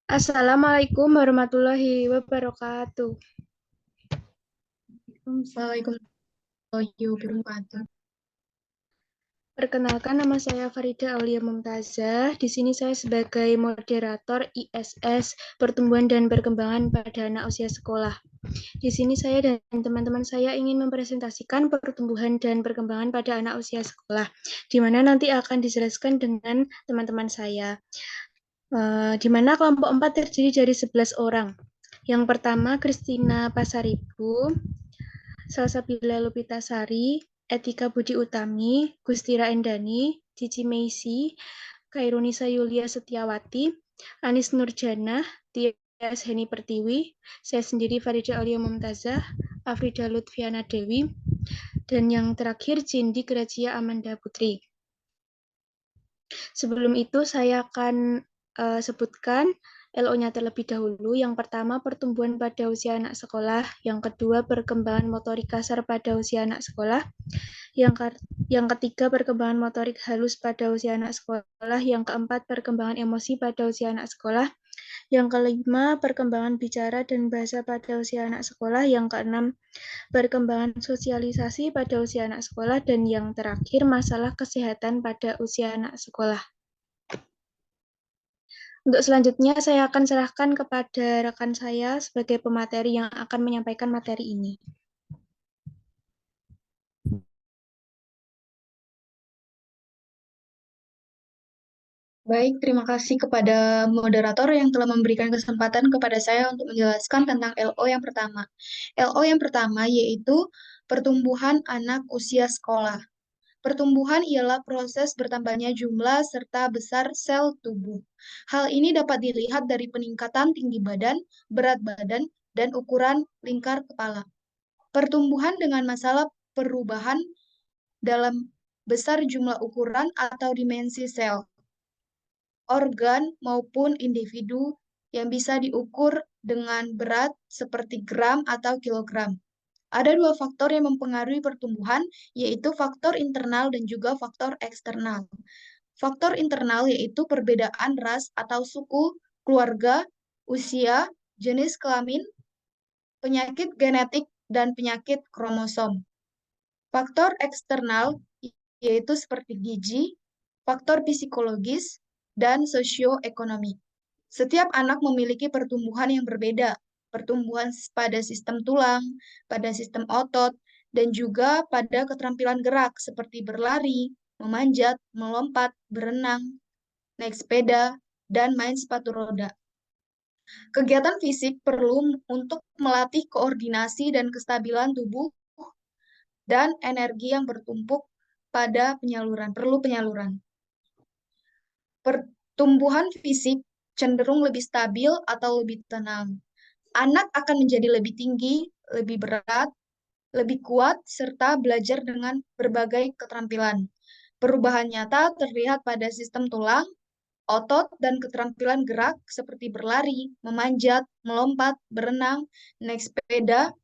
Assalamualaikum warahmatullahi wabarakatuh. Waalaikumsalam warahmatullahi wabarakatuh. Perkenalkan, nama saya Farida Aulia Mumtazah. Di sini saya sebagai moderator ISS Pertumbuhan dan Perkembangan pada Anak Usia Sekolah. Di sini saya dan teman-teman saya ingin mempresentasikan pertumbuhan dan perkembangan pada anak usia sekolah, di mana nanti akan dijelaskan dengan teman-teman saya. Di mana kelompok 4 terdiri dari 11 orang. Yang pertama, Christina Pasaribu, Salsabila Lupitasari, Etika Budi Utami, Gustira Endani, Cici Meisi, Kairunisa Yulia Setiawati, Anis Nurjana, Tias Heni Pertiwi, saya sendiri Farida Aulia Mumtazah, Afrida Lutfiana Dewi, dan yang terakhir Cindy Grazia Amanda Putri. Sebelum itu saya akan sebutkan LO-nya terlebih dahulu. Yang pertama, pertumbuhan pada usia anak sekolah. Yang kedua, perkembangan motorik kasar pada usia anak sekolah. Yang ketiga, perkembangan motorik halus pada usia anak sekolah. Yang keempat, perkembangan emosi pada usia anak sekolah. Yang kelima, perkembangan bicara dan bahasa pada usia anak sekolah. Yang keenam, perkembangan sosialisasi pada usia anak sekolah. Dan yang terakhir, masalah kesehatan pada usia anak sekolah. Untuk selanjutnya, saya akan serahkan kepada rekan saya sebagai pemateri yang akan menyampaikan materi ini. Baik, terima kasih kepada moderator yang telah memberikan kesempatan kepada saya untuk menjelaskan tentang LO yang pertama. LO yang pertama yaitu pertumbuhan anak usia sekolah. Pertumbuhan ialah proses bertambahnya jumlah serta besar sel tubuh. Hal ini dapat dilihat dari peningkatan tinggi badan, berat badan, dan ukuran lingkar kepala. Pertumbuhan dengan masalah perubahan dalam besar jumlah ukuran atau dimensi sel, organ, maupun individu yang bisa diukur dengan berat seperti gram atau kilogram. Ada dua faktor yang mempengaruhi pertumbuhan, yaitu faktor internal dan juga faktor eksternal. Faktor internal yaitu perbedaan ras atau suku, keluarga, usia, jenis kelamin, penyakit genetik, dan penyakit kromosom. Faktor eksternal yaitu seperti gizi, faktor psikologis, dan sosioekonomi. Setiap anak memiliki pertumbuhan yang berbeda, pertumbuhan pada sistem tulang, pada sistem otot, dan juga pada keterampilan gerak seperti berlari, memanjat, melompat, berenang, naik sepeda, dan main sepatu roda. Kegiatan fisik perlu untuk melatih koordinasi dan kestabilan tubuh dan energi yang bertumpuk pada perlu penyaluran. Pertumbuhan fisik cenderung lebih stabil atau lebih tenang. Anak akan menjadi lebih tinggi, lebih berat, lebih kuat, serta belajar dengan berbagai keterampilan. Perubahan nyata terlihat pada sistem tulang, otot, dan keterampilan gerak seperti berlari, memanjat, melompat, berenang, naik sepeda,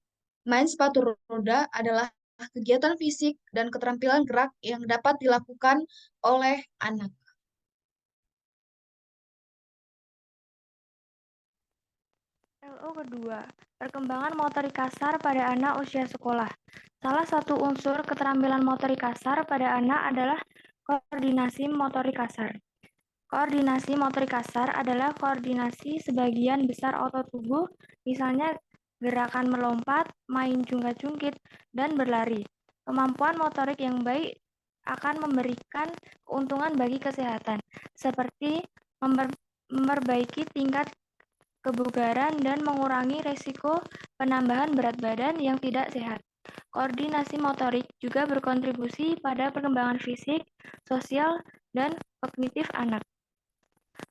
main sepatu roda adalah kegiatan fisik dan keterampilan gerak yang dapat dilakukan oleh anak. LO kedua, perkembangan motorik kasar pada anak usia sekolah. Salah satu unsur keterampilan motorik kasar pada anak adalah koordinasi motorik kasar. Koordinasi motorik kasar adalah koordinasi sebagian besar otot tubuh, misalnya gerakan melompat, main jungkat-jungkit, dan berlari. Kemampuan motorik yang baik akan memberikan keuntungan bagi kesehatan, seperti memperbaiki tingkat kebugaran dan mengurangi risiko penambahan berat badan yang tidak sehat. Koordinasi motorik juga berkontribusi pada perkembangan fisik, sosial, dan kognitif anak.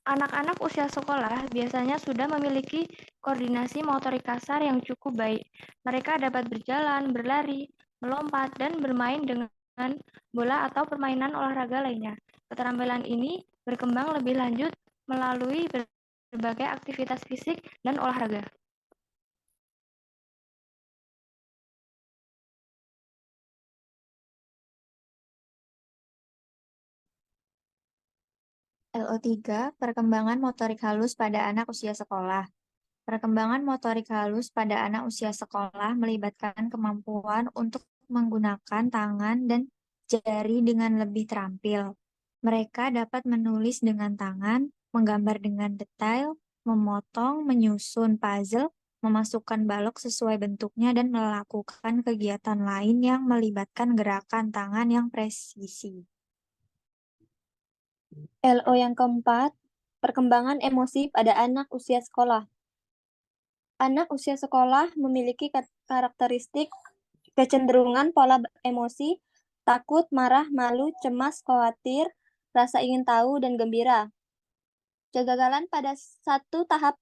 Anak-anak usia sekolah biasanya sudah memiliki koordinasi motorik kasar yang cukup baik. Mereka dapat berjalan, berlari, melompat, dan bermain dengan bola atau permainan olahraga lainnya. Keterampilan ini berkembang lebih lanjut melalui berbagai aktivitas fisik dan olahraga. LO3, perkembangan motorik halus pada anak usia sekolah. Perkembangan motorik halus pada anak usia sekolah melibatkan kemampuan untuk menggunakan tangan dan jari dengan lebih terampil. Mereka dapat menulis dengan tangan, menggambar dengan detail, memotong, menyusun puzzle, memasukkan balok sesuai bentuknya, dan melakukan kegiatan lain yang melibatkan gerakan tangan yang presisi. LO yang keempat, perkembangan emosi pada anak usia sekolah. Anak usia sekolah memiliki karakteristik kecenderungan pola emosi, takut, marah, malu, cemas, khawatir, rasa ingin tahu, dan gembira. Kegagalan pada satu tahap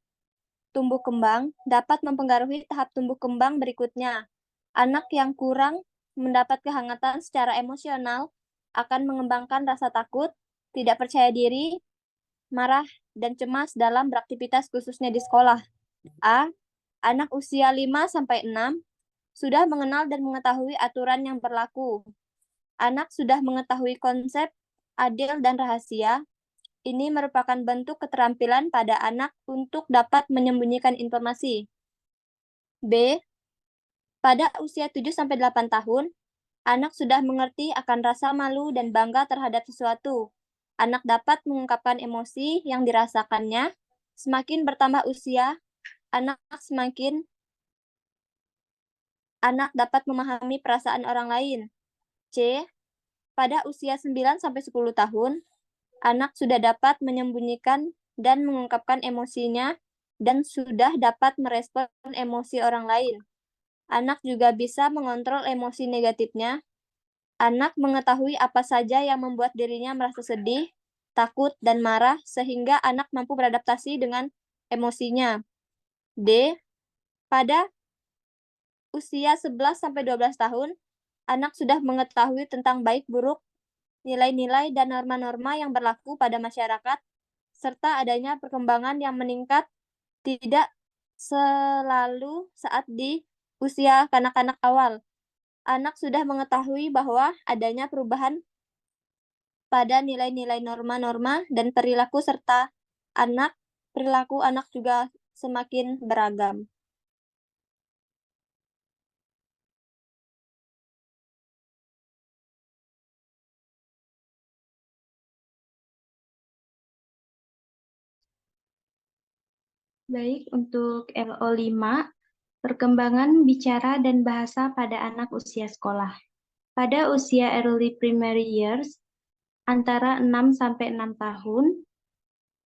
tumbuh kembang dapat mempengaruhi tahap tumbuh kembang berikutnya. Anak yang kurang mendapat kehangatan secara emosional akan mengembangkan rasa takut, tidak percaya diri, marah, dan cemas dalam beraktivitas khususnya di sekolah. A. Anak usia 5-6 sudah mengenal dan mengetahui aturan yang berlaku. Anak sudah mengetahui konsep adil dan rahasia. Ini merupakan bentuk keterampilan pada anak untuk dapat menyembunyikan informasi. B. Pada usia 7-8 tahun, anak sudah mengerti akan rasa malu dan bangga terhadap sesuatu. Anak dapat mengungkapkan emosi yang dirasakannya. Semakin bertambah usia, anak dapat memahami perasaan orang lain. C. Pada usia 9-10 tahun, anak sudah dapat menyembunyikan dan mengungkapkan emosinya dan sudah dapat merespon emosi orang lain. Anak juga bisa mengontrol emosi negatifnya. Anak mengetahui apa saja yang membuat dirinya merasa sedih, takut, dan marah sehingga anak mampu beradaptasi dengan emosinya. D. Pada usia 11-12 tahun, anak sudah mengetahui tentang baik buruk, nilai-nilai dan norma-norma yang berlaku pada masyarakat, serta adanya perkembangan yang meningkat tidak selalu saat di usia kanak-kanak awal. Anak sudah mengetahui bahwa adanya perubahan pada nilai-nilai norma-norma dan perilaku serta perilaku anak juga semakin beragam. Baik, untuk LO5, perkembangan bicara dan bahasa pada anak usia sekolah. Pada usia early primary years, antara 6-6 tahun,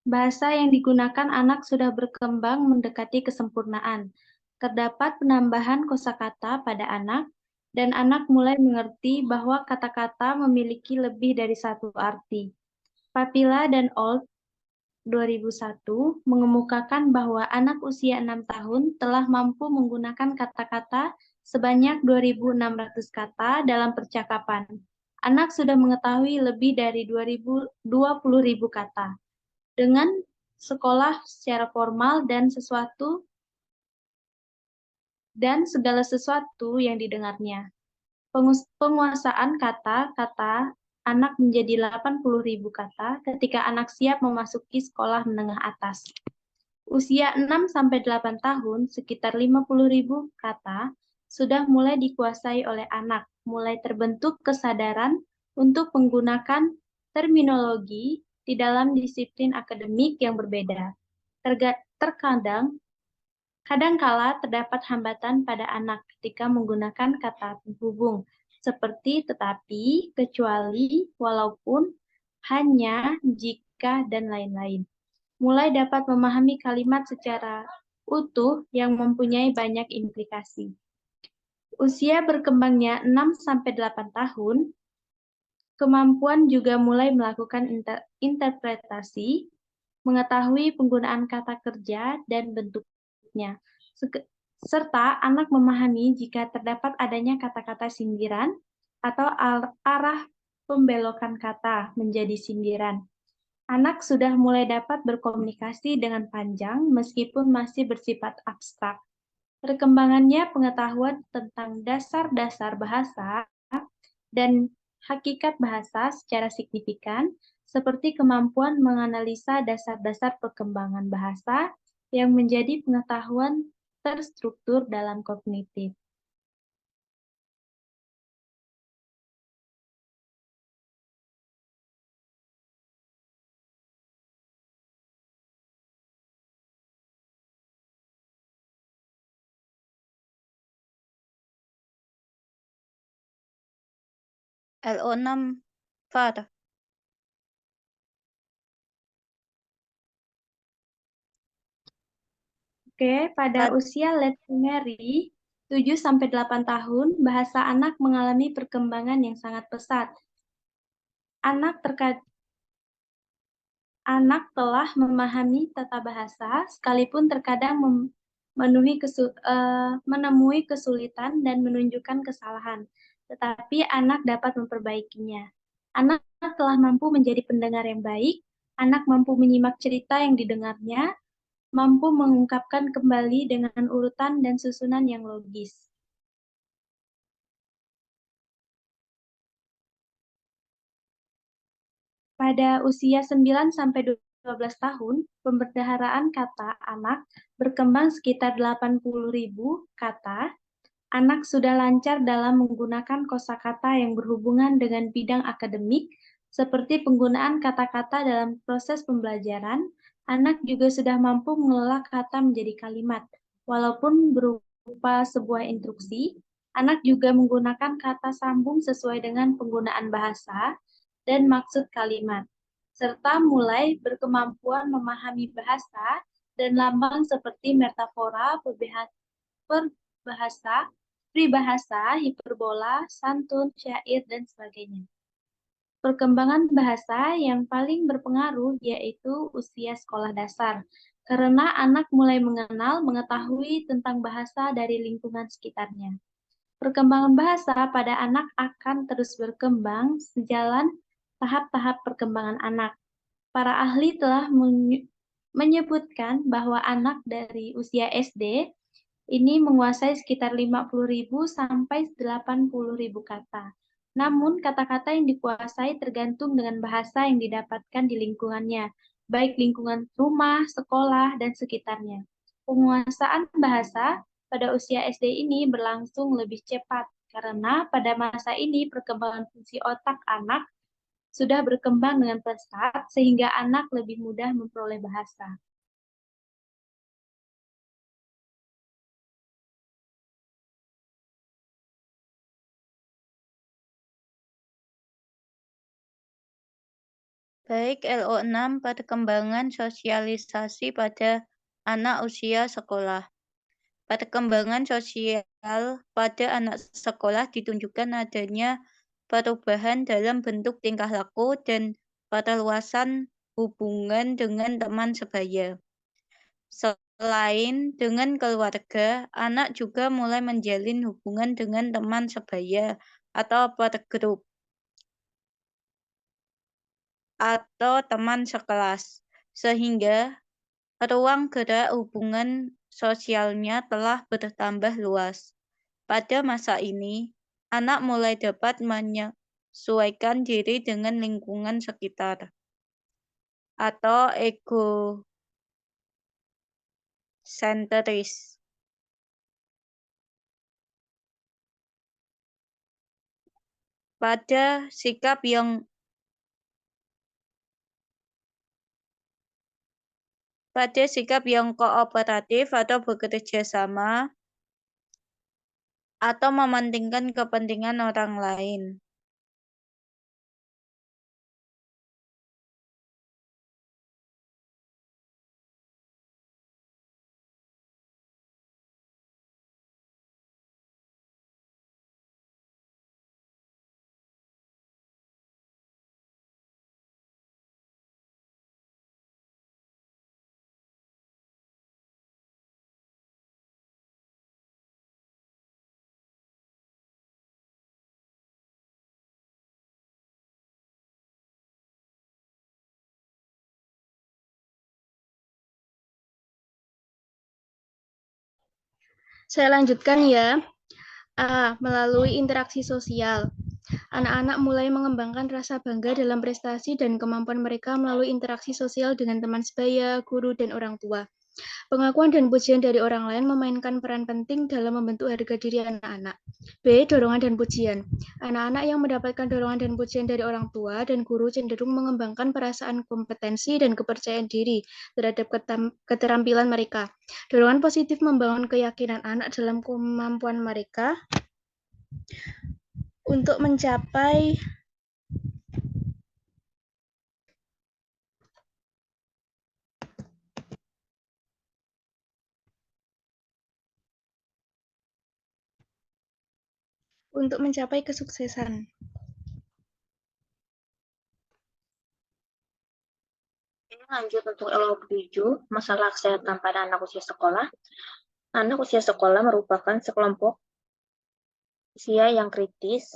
bahasa yang digunakan anak sudah berkembang mendekati kesempurnaan. Terdapat penambahan kosakata pada anak, dan anak mulai mengerti bahwa kata-kata memiliki lebih dari satu arti. Papilla dan Old 2001 mengemukakan bahwa anak usia 6 tahun telah mampu menggunakan kata-kata sebanyak 2.600 kata dalam percakapan. Anak sudah mengetahui lebih dari 20.000 kata. Dengan sekolah secara formal dan segala sesuatu yang didengarnya. Penguasaan kata-kata anak menjadi 80.000 kata ketika anak siap memasuki sekolah menengah atas. Usia 6-8 tahun, sekitar 50.000 kata sudah mulai dikuasai oleh anak, mulai terbentuk kesadaran untuk menggunakan terminologi di dalam disiplin akademik yang berbeda. Kadangkala terdapat hambatan pada anak ketika menggunakan kata penghubung, seperti tetapi, kecuali, walaupun, hanya, jika, dan lain-lain. Mulai dapat memahami kalimat secara utuh yang mempunyai banyak implikasi. Usia berkembangnya 6-8 tahun, kemampuan juga mulai melakukan interpretasi, mengetahui penggunaan kata kerja dan bentuknya, serta anak memahami jika terdapat adanya kata-kata sindiran atau arah pembelokan kata menjadi sindiran. Anak sudah mulai dapat berkomunikasi dengan panjang meskipun masih bersifat abstrak. Perkembangannya pengetahuan tentang dasar-dasar bahasa dan hakikat bahasa secara signifikan, seperti kemampuan menganalisa dasar-dasar perkembangan bahasa yang menjadi pengetahuan terstruktur dalam kognitif. LO6 VAR. Oke, pada usia late primary, 7-8 tahun, bahasa anak mengalami perkembangan yang sangat pesat. Anak telah memahami tata bahasa, sekalipun terkadang menemui kesulitan dan menunjukkan kesalahan, tetapi anak dapat memperbaikinya. Anak telah mampu menjadi pendengar yang baik, anak mampu menyimak cerita yang didengarnya, mampu mengungkapkan kembali dengan urutan dan susunan yang logis. Pada usia 9-12 tahun, pembendaharaan kata anak berkembang sekitar 80.000 kata. Anak sudah lancar dalam menggunakan kosakata yang berhubungan dengan bidang akademik, seperti penggunaan kata-kata dalam proses pembelajaran. Anak juga sudah mampu mengelola kata menjadi kalimat. Walaupun berupa sebuah instruksi, anak juga menggunakan kata sambung sesuai dengan penggunaan bahasa dan maksud kalimat, serta mulai berkemampuan memahami bahasa dan lambang seperti metafora, peribahasa, hiperbola, santun, syair, dan sebagainya. Perkembangan bahasa yang paling berpengaruh yaitu usia sekolah dasar, karena anak mulai mengenal, mengetahui tentang bahasa dari lingkungan sekitarnya. Perkembangan bahasa pada anak akan terus berkembang sejalan tahap-tahap perkembangan anak. Para ahli telah menyebutkan bahwa anak dari usia SD ini menguasai sekitar 50.000 sampai 80.000 kata. Namun, kata-kata yang dikuasai tergantung dengan bahasa yang didapatkan di lingkungannya, baik lingkungan rumah, sekolah, dan sekitarnya. Penguasaan bahasa pada usia SD ini berlangsung lebih cepat, karena pada masa ini perkembangan fungsi otak anak sudah berkembang dengan pesat, sehingga anak lebih mudah memperoleh bahasa. Baik LO6 perkembangan sosialisasi pada anak usia sekolah. Perkembangan sosial pada anak sekolah ditunjukkan adanya perubahan dalam bentuk tingkah laku dan perluasan hubungan dengan teman sebaya. Selain dengan keluarga, anak juga mulai menjalin hubungan dengan teman sebaya atau pergrup atau teman sekelas, sehingga ruang gerak hubungan sosialnya telah bertambah luas. Pada masa ini, anak mulai dapat menyesuaikan diri dengan lingkungan sekitar atau egosentris. Pada sikap yang kooperatif atau bekerja sama atau mementingkan kepentingan orang lain. Saya lanjutkan ya. A. Melalui interaksi sosial. Anak-anak mulai mengembangkan rasa bangga dalam prestasi dan kemampuan mereka melalui interaksi sosial dengan teman sebaya, guru, dan orang tua. Pengakuan dan pujian dari orang lain memainkan peran penting dalam membentuk harga diri anak-anak. B. Dorongan dan pujian. Anak-anak yang mendapatkan dorongan dan pujian dari orang tua dan guru cenderung mengembangkan perasaan kompetensi dan kepercayaan diri terhadap keterampilan mereka. Dorongan positif membangun keyakinan anak dalam kemampuan mereka untuk mencapai kesuksesan. Ini lanjut untuk LO7, masalah kesehatan pada anak usia sekolah. Anak usia sekolah merupakan sekelompok usia yang kritis,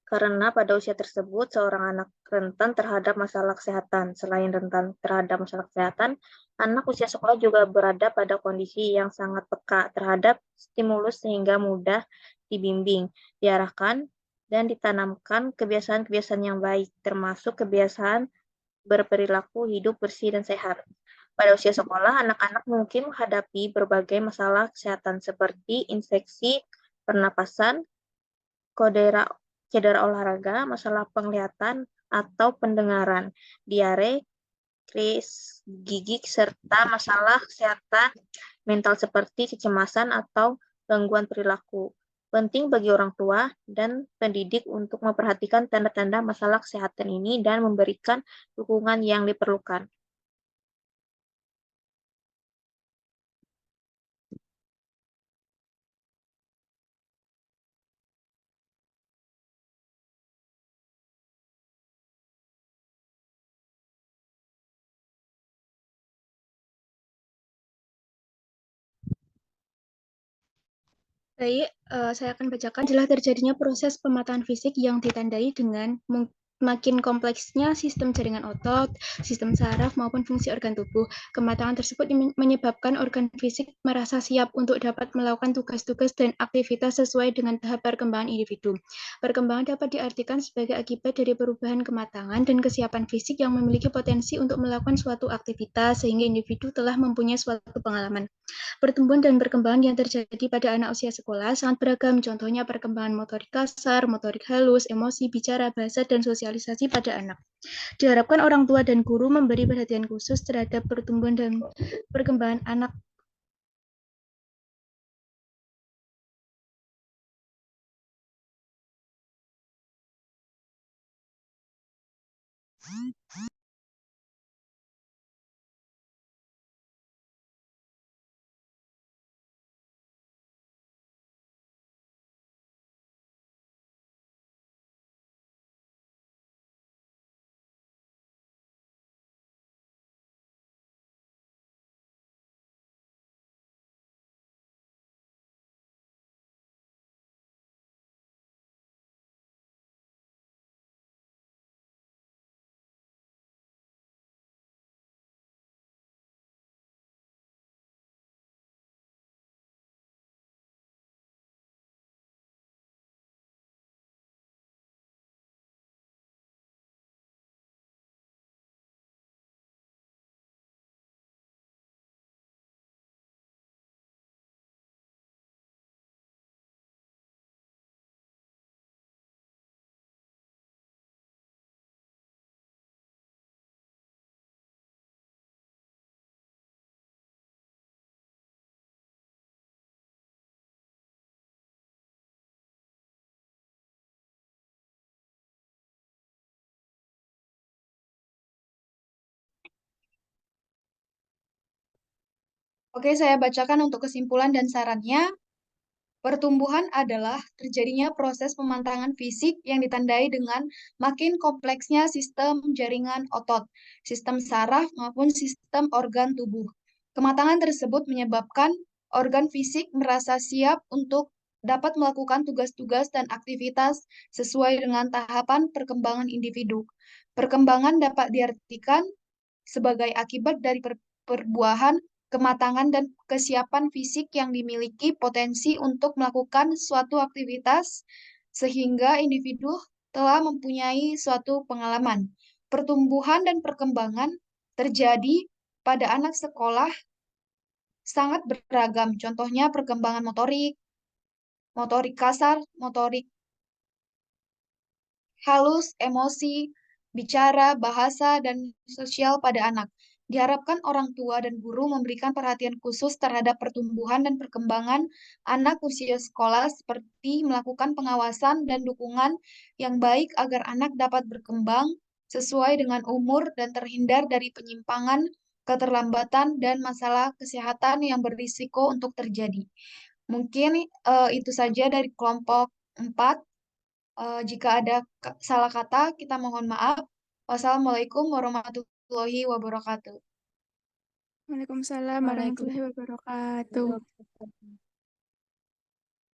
karena pada usia tersebut seorang anak rentan terhadap masalah kesehatan. Selain rentan terhadap masalah kesehatan, anak usia sekolah juga berada pada kondisi yang sangat peka terhadap stimulus sehingga mudah dibimbing, diarahkan, dan ditanamkan kebiasaan-kebiasaan yang baik, termasuk kebiasaan berperilaku hidup bersih dan sehat. Pada usia sekolah, anak-anak mungkin menghadapi berbagai masalah kesehatan seperti infeksi pernapasan, cedera olahraga, masalah penglihatan atau pendengaran, diare, kris gigi, serta masalah kesehatan mental seperti kecemasan atau gangguan perilaku. Penting bagi orang tua dan pendidik untuk memperhatikan tanda-tanda masalah kesehatan ini dan memberikan dukungan yang diperlukan. Baik, saya akan bacakan adalah terjadinya proses pematangan fisik yang ditandai dengan makin kompleksnya sistem jaringan otot, sistem saraf, maupun fungsi organ tubuh. Kematangan tersebut menyebabkan organ fisik merasa siap untuk dapat melakukan tugas-tugas dan aktivitas sesuai dengan tahap perkembangan individu. Perkembangan dapat diartikan sebagai akibat dari perubahan kematangan dan kesiapan fisik yang memiliki potensi untuk melakukan suatu aktivitas sehingga individu telah mempunyai suatu pengalaman. Pertumbuhan dan perkembangan yang terjadi pada anak usia sekolah sangat beragam, contohnya perkembangan motorik kasar, motorik halus, emosi, bicara, bahasa, dan sosialisasi pada anak. Diharapkan orang tua dan guru memberi perhatian khusus terhadap pertumbuhan dan perkembangan anak. Oke, saya bacakan untuk kesimpulan dan sarannya. Pertumbuhan adalah terjadinya proses pematangan fisik yang ditandai dengan makin kompleksnya sistem jaringan otot, sistem saraf, maupun sistem organ tubuh. Kematangan tersebut menyebabkan organ fisik merasa siap untuk dapat melakukan tugas-tugas dan aktivitas sesuai dengan tahapan perkembangan individu. Perkembangan dapat diartikan sebagai akibat dari perbuahan kematangan dan kesiapan fisik yang dimiliki potensi untuk melakukan suatu aktivitas sehingga individu telah mempunyai suatu pengalaman. Pertumbuhan dan perkembangan terjadi pada anak sekolah sangat beragam. Contohnya perkembangan motorik, motorik kasar, motorik halus, emosi, bicara, bahasa, dan sosial pada anak. Diharapkan orang tua dan guru memberikan perhatian khusus terhadap pertumbuhan dan perkembangan anak usia sekolah seperti melakukan pengawasan dan dukungan yang baik agar anak dapat berkembang sesuai dengan umur dan terhindar dari penyimpangan, keterlambatan, dan masalah kesehatan yang berisiko untuk terjadi. Mungkin itu saja dari kelompok 4. Jika ada salah kata, kita mohon maaf. Wassalamualaikum warahmatullahi wabarakatuh. Waalaikumsalam warahmatullahi wabarakatuh.